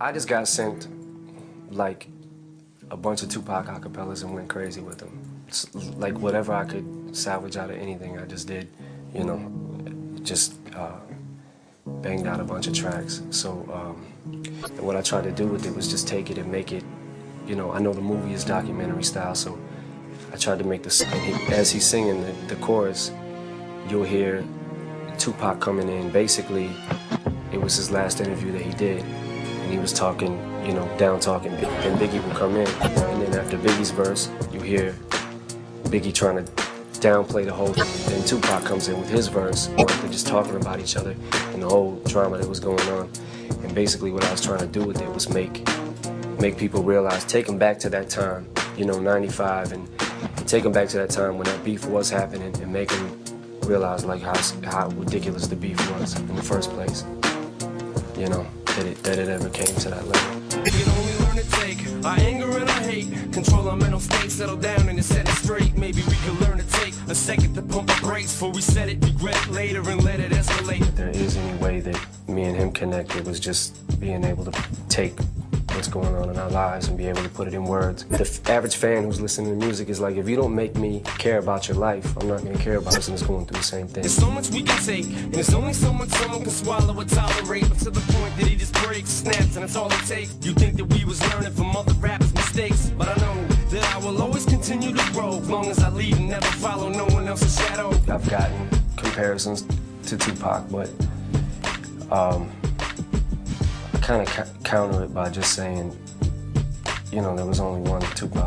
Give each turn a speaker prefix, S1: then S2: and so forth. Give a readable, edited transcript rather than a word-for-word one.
S1: I just got sent like a bunch of Tupac acapellas and went crazy with them. It's like whatever I could salvage out of anything, I just did, you know, just banged out a bunch of tracks. So and what I tried to do with it was just take it and make it, you know, I know the movie is documentary style, so I tried to make this, as he's singing the chorus, you'll hear Tupac coming in. Basically, it was his last interview that he did, and he was talking, you know, down talking. Then Biggie will come in, and then after Biggie's verse, you hear Biggie trying to downplay the whole thing. Then Tupac comes in with his verse, they're just talking about each other and the whole drama that was going on. And basically what I was trying to do with it was make people realize, take them back to that time, you know, 95, and take them back to that time when that beef was happening, and make them realize like how ridiculous the beef was in the first place. You know, that it ever came to that level.
S2: We can only learn to take our anger and our hate, control our mental state, settle down and set it straight. Maybe we can learn to take a second to pump our brakes before we set it, regret it later and let it escalate.
S1: If there is any way that me and him connected, was just being able to take what's going on in our lives and be able to put it in words. The average fan who's listening to music is like, if you don't make me care about your life, I'm not going to care about a person that's going through the same thing.
S2: There's so much we can take, and there's only so much someone can swallow or tolerate, but to the point that he just breaks, snaps, and that's all it takes. You think that we was learning from other rappers' mistakes, but I know that I will always continue to grow, as long as I lead and never follow no one else's shadow.
S1: I've gotten comparisons to Tupac, but I kind of counter it by just saying, you know, there was only one Tupac.